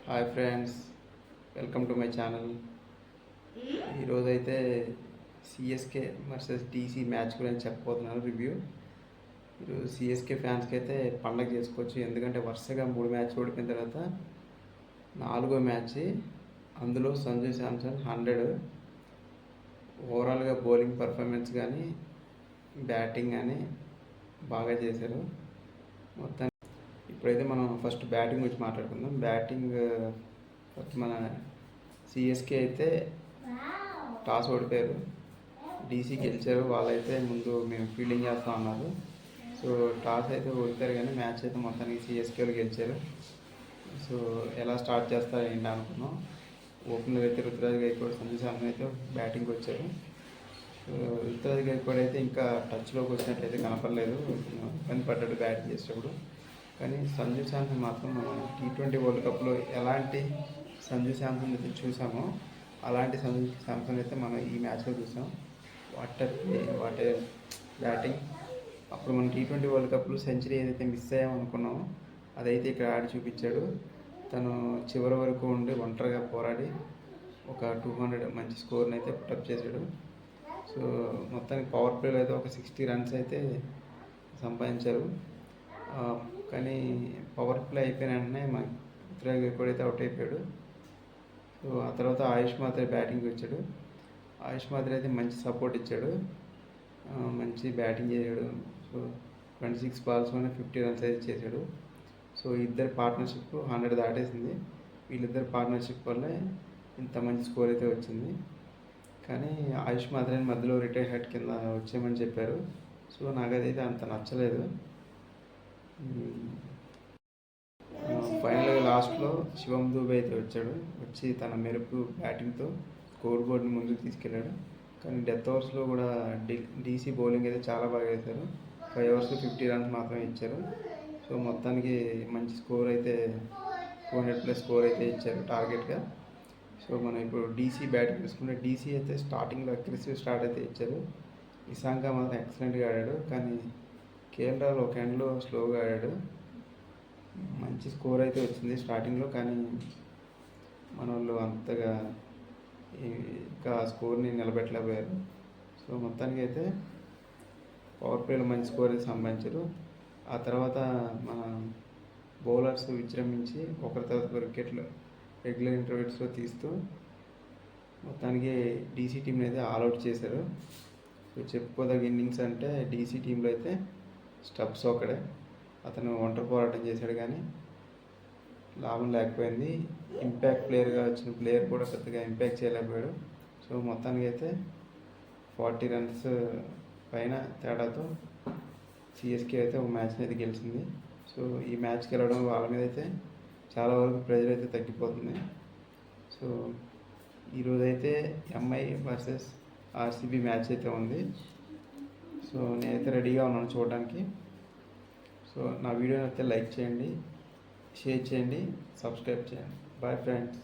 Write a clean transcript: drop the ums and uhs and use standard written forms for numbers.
Hi friends, welcome to my channel. ఈరోజైతే CSK versus DC match గురించి చెప్పబోతున్నాను review. ఈరోజు సిఎస్కే ఫ్యాన్స్కి అయితే పండగ చేసుకోవచ్చు, ఎందుకంటే వరుసగా 3 మ్యాచ్లు ఓడిపోయిన తర్వాత 4వ మ్యాచ్, అందులో సంజు శాంసన్ 100. ఓవరాల్గా బౌలింగ్ పర్ఫార్మెన్స్ కానీ బ్యాటింగ్ కానీ బాగా చేశారు మొత్తం. ఇప్పుడైతే మనం ఫస్ట్ బ్యాటింగ్ గురించి మాట్లాడుకుందాం. బ్యాటింగ్ ఫస్ట్ మన సిఎస్కే అయితే టాస్ ఓడిపోయారు, డీసీ గెలిచారు. వాళ్ళైతే ముందు మేము ఫీల్డింగ్ చేస్తాం అన్నారు. సో టాస్ అయితే ఓడిపోయారు, కానీ మ్యాచ్ అయితే మొత్తానికి సిఎస్కేలో గెలిచారు. సో ఎలా స్టార్ట్ చేస్తారు ఏంటి అనుకున్నాం. ఓపెనర్ అయితే రుతురాజ్ గైక్వాడ్, సంజు శాంసన్ అయితే బ్యాటింగ్కి వచ్చారు. సో రుతురాజ్ గైక్వాడ్ అయితే ఇంకా టచ్లోకి వచ్చినట్టయితే కనపడలేదు, ఇబ్బంది పడ్డాడు బ్యాటింగ్ చేసేటప్పుడు. కానీ సంజు శాంసన్ మాత్రం మనం T20 వరల్డ్ కప్లో ఎలాంటి సంజు శాంసన్ అయితే చూసామో అలాంటి సంజు శాంసన్ అయితే మనం ఈ మ్యాచ్లో చూసాం. What batting. అప్పుడు మనం T20 వరల్డ్ కప్లో సెంచరీ ఏదైతే మిస్ అయ్యామనుకున్నామో అదైతే ఇక్కడ ఆడి చూపించాడు. తను చివరి వరకు ఉండి ఒంటరిగా పోరాడి ఒక 200 మంచి స్కోర్ని అయితే పుటప్ చేశాడు. సో మొత్తానికి పవర్ ప్లేలో అయితే ఒక 60 రన్స్ అయితే సంపాదించారు. కానీ పవర్ ప్లే అయిపోయిన వెంటనే మా రుతురాజ్ గైక్వాడ్ అయితే అవుట్ అయిపోయాడు. సో ఆ తర్వాత ఆయుష్ మాత్రే బ్యాటింగ్కి వచ్చాడు. ఆయుష్ మాత్రే అయితే మంచి సపోర్ట్ ఇచ్చాడు, మంచి బ్యాటింగ్ చేశాడు. సో 26 బాల్స్లోనే 50 రన్స్ అయితే చేశాడు. సో ఇద్దరు పార్ట్నర్షిప్ 100 దాటేసింది. వీళ్ళిద్దరు పార్ట్నర్షిప్ వల్లే ఇంత మంచి స్కోర్ అయితే వచ్చింది. కానీ ఆయుష్ మాత్రమే మధ్యలో రిటైర్ హెడ్ కింద వచ్చేయమని చెప్పారు. సో నాకు అదైతే అంత నచ్చలేదు. ఫైనల్గా లాస్ట్లో శివం దూబే అయితే వచ్చి తన మెరుపు బ్యాటింగ్తో స్కోర్ బోర్డ్ని ముందుకు తీసుకెళ్ళాడు. కానీ డెత్ ఓవర్స్లో కూడా డీసీ బౌలింగ్ అయితే చాలా బాగా వేశారు. 5 ఓవర్స్లో 50 రన్స్ మాత్రమే ఇచ్చారు. సో మొత్తానికి మంచి స్కోర్ అయితే 200+ స్కోర్ అయితే ఇచ్చారు టార్గెట్గా. సో మనం ఇప్పుడు డీసీ బ్యాటింగ్ తీసుకుంటే డీసీ అయితే స్టార్టింగ్లో అగ్రెసివ్ స్టార్ట్ అయితే ఇచ్చారు. ఇషాంక మాత్రం ఎక్సలెంట్గా ఆడాడు, కానీ కేఎల్ రాహుల్ ఒక ఎండ్లో స్లోగా ఆడాడు. మంచి స్కోర్ అయితే వచ్చింది స్టార్టింగ్లో, కానీ మన వాళ్ళు అంతగా ఇంకా స్కోర్ని నిలబెట్టలేకపోయారు. సో మొత్తానికి అయితే పవర్ ప్లేలో మంచి స్కోర్ అయితే సంపాదించారు. ఆ తర్వాత మన బౌలర్స్ విజృంభించి ఒకరి తర్వాత వికెట్లు రెగ్యులర్ ఇంటర్వెల్స్లో తీస్తూ మొత్తానికి డీసీ టీంని అయితే ఆల్అవుట్ చేశారు. సో చెప్పుకోదగ్గ ఇన్నింగ్స్ అంటే డీసీ టీంలో అయితే స్టబ్స్ ఒకడే, అతను ఒంటరి పోరాటం చేశాడు, కానీ లాభం లేకపోయింది. ఇంపాక్ట్ ప్లేయర్గా వచ్చిన ప్లేయర్ కూడా పెద్దగా ఇంపాక్ట్ చేయలేకపోయాడు. సో మొత్తానికి అయితే 40 రన్స్ పైన తేడాతో సిఎస్కే అయితే ఒక మ్యాచ్ని అయితే గెలిచింది. సో ఈ మ్యాచ్ గెలవడం వాళ్ళ మీద అయితే చాలా వరకు ప్రెజర్ అయితే తగ్గిపోతుంది. సో ఈరోజైతే ఎంఐ వర్సెస్ ఆర్సీబీ మ్యాచ్ అయితే ఉంది. సో నేనైతే రెడీగా ఉన్నాను చూడడానికి. సో నా వీడియోని అయితే లైక్ చేయండి, షేర్ చేయండి, సబ్స్క్రైబ్ చేయండి. Bye friends.